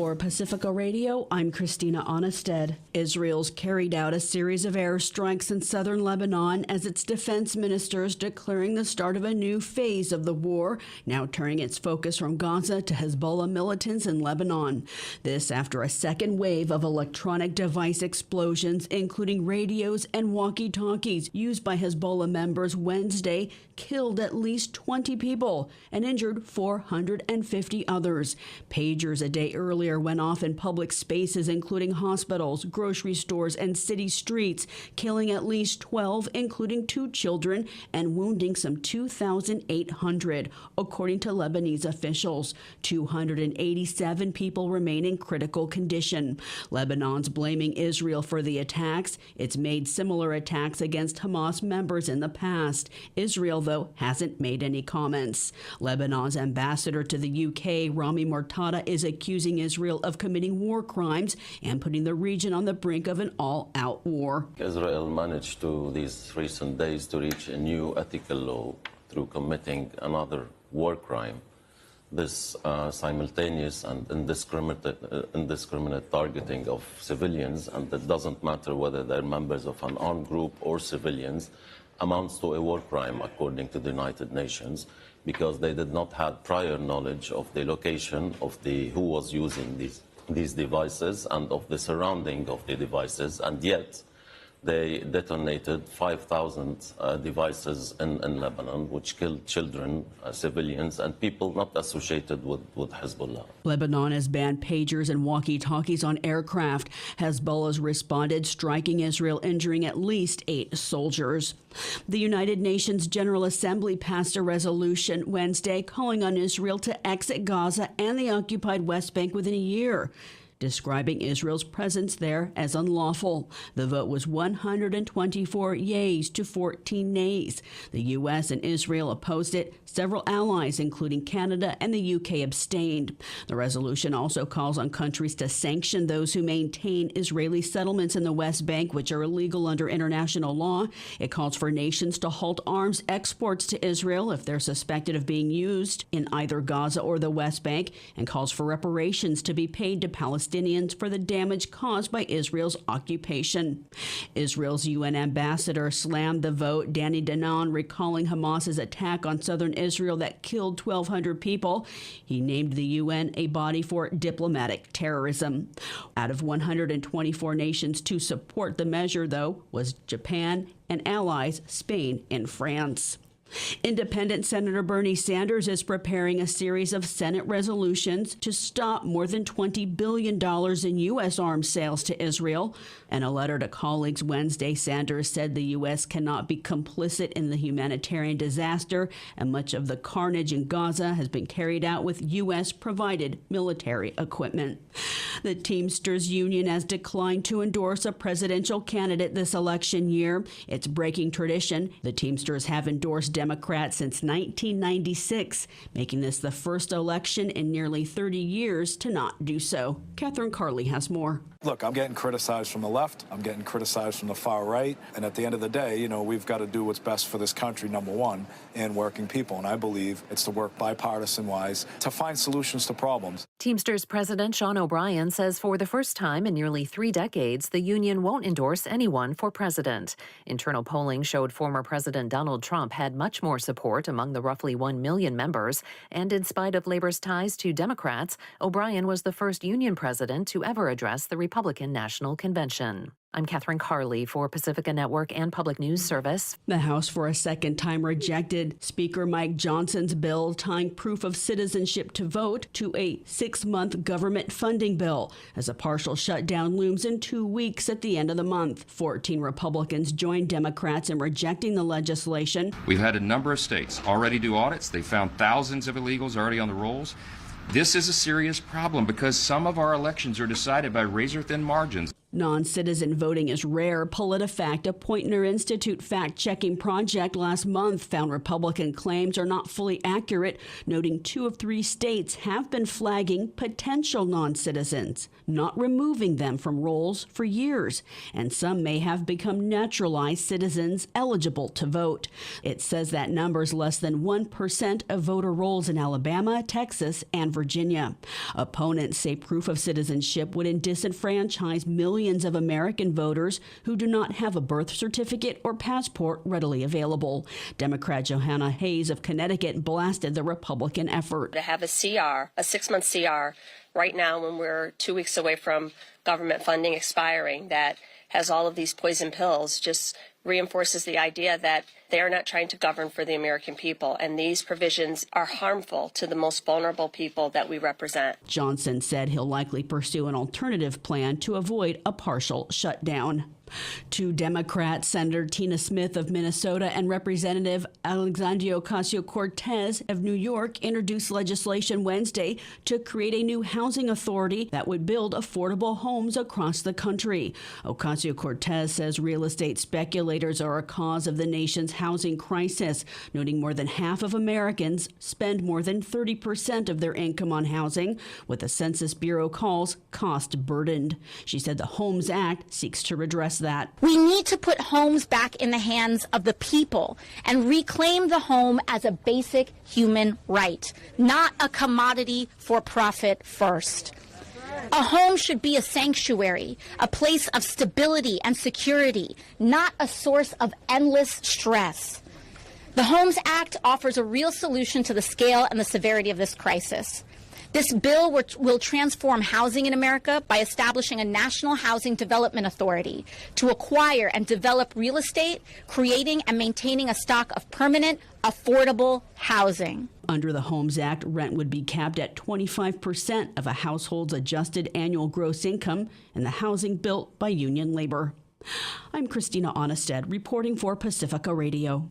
For Pacifica Radio, I'm Christina Onnested. Israel's carried out a series of airstrikes in southern Lebanon as its defense ministers declaring the start of a new phase of the war, now turning its focus from Gaza to Hezbollah militants in Lebanon. This after a second wave of electronic device explosions, including radios and walkie-talkies used by Hezbollah members Wednesday, killed at least 20 people and injured 450 others. Pagers a day earlier went off in public spaces, including hospitals, grocery stores, and city streets, killing at least 12, including 2 children, and wounding some 2,800, according to Lebanese officials. 287 people remain in critical condition. Lebanon's blaming Israel for the attacks. It's made similar attacks against Hamas members in the past. Israel, though, hasn't made any comments. Lebanon's ambassador to the UK, Rami Mortada, is accusing Israel of committing war crimes and putting the region on the brink of an all-out war. Israel managed these recent days to reach a new ethical low through committing another war crime. This simultaneous and indiscriminate targeting of civilians, and it doesn't matter whether they're members of an armed group or civilians, amounts to a war crime according to the United Nations, because they did not have prior knowledge of the location of who was using these devices and of the surrounding of the devices, and yet they detonated 5,000 devices in Lebanon, which killed children, civilians, and people not associated with Hezbollah. Lebanon has banned pagers and walkie-talkies on aircraft. Hezbollah's responded, striking Israel, injuring at least 8 soldiers. The United Nations General Assembly passed a resolution Wednesday calling on Israel to exit Gaza and the occupied West Bank within a year, describing Israel's presence there as unlawful. The vote was 124 yeas to 14 nays. The U.S. and Israel opposed it. Several allies, including Canada and the UK, abstained. The resolution also calls on countries to sanction those who maintain Israeli settlements in the West Bank, which are illegal under international law. It calls for nations to halt arms exports to Israel if they're suspected of being used in either Gaza or the West Bank, and calls for reparations to be paid to Palestinians for the damage caused by Israel's occupation. Israel's UN ambassador slammed the vote, Danny Danon recalling Hamas's attack on southern Israel that killed 1,200 people. He named the UN a body for diplomatic terrorism. Out of 124 nations to support the measure, though, was Japan and allies Spain and France. Independent Senator Bernie Sanders is preparing a series of Senate resolutions to stop more than $20 billion in U.S. arms sales to Israel. In a letter to colleagues Wednesday, Sanders said the U.S. cannot be complicit in the humanitarian disaster, and much of the carnage in Gaza has been carried out with U.S.-provided military equipment. The Teamsters Union has declined to endorse a presidential candidate this election year. It's breaking tradition. The Teamsters have endorsed Democrats since 1996, making this the first election in nearly 30 years to not do so. Catherine Carley has more. Look, I'm getting criticized from the left. I'm getting criticized from the far right. And at the end of the day, you know, we've got to do what's best for this country, number one, and working people. And I believe it's to work bipartisan-wise to find solutions to problems. Teamsters President Sean O'Brien says for the first time in nearly 3 decades, the union won't endorse anyone for president. Internal polling showed former President Donald Trump had much more support among the roughly 1 million members. And in spite of Labor's ties to Democrats, O'Brien was the first union president to ever address the Republican National Convention. I'm Catherine Carley for Pacifica Network and Public News Service. The House for a second time rejected Speaker Mike Johnson's bill tying proof of citizenship to vote to a 6-month government funding bill as a partial shutdown looms in 2 weeks at the end of the month. 14 Republicans joined Democrats in rejecting the legislation. We've had a number of states already do audits. They found thousands of illegals already on the rolls. This is a serious problem because some of our elections are decided by razor-thin margins. Non-citizen voting is rare. PolitiFact, a Poynter Institute fact-checking project last month, found Republican claims are not fully accurate, noting 2 of 3 states have been flagging potential non-citizens, not removing them from rolls for years, and some may have become naturalized citizens eligible to vote. It says that number's less than 1% of voter rolls in Alabama, Texas, and Virginia. Opponents say proof of citizenship would disenfranchise millions of American voters who do not have a birth certificate or passport readily available. Democrat Johanna Hayes of Connecticut blasted the Republican effort. To have a CR, a 6-month CR, right now when we're 2 weeks away from government funding expiring, that has all of these poison pills, just reinforces the idea that they are not trying to govern for the American people, and these provisions are harmful to the most vulnerable people that we represent. Johnson said he'll likely pursue an alternative plan to avoid a partial shutdown. 2 Democrats, Senator Tina Smith of Minnesota and Representative Alexandria Ocasio-Cortez of New York, introduced legislation Wednesday to create a new housing authority that would build affordable homes across the country. Ocasio-Cortez says real estate speculators are a cause of the nation's housing crisis, noting more than half of Americans spend more than 30% of their income on housing, what the Census Bureau calls cost-burdened. She said the Homes Act seeks to redress that. We need to put homes back in the hands of the people and reclaim the home as a basic human right, not a commodity for profit first. A home should be a sanctuary, a place of stability and security, not a source of endless stress. The Homes Act offers a real solution to the scale and the severity of this crisis. This bill will transform housing in America by establishing a national housing development authority to acquire and develop real estate, creating and maintaining a stock of permanent, affordable housing. Under the Homes Act, rent would be capped at 25% of a household's adjusted annual gross income in the housing built by union labor. I'm Christina Onnested, reporting for Pacifica Radio.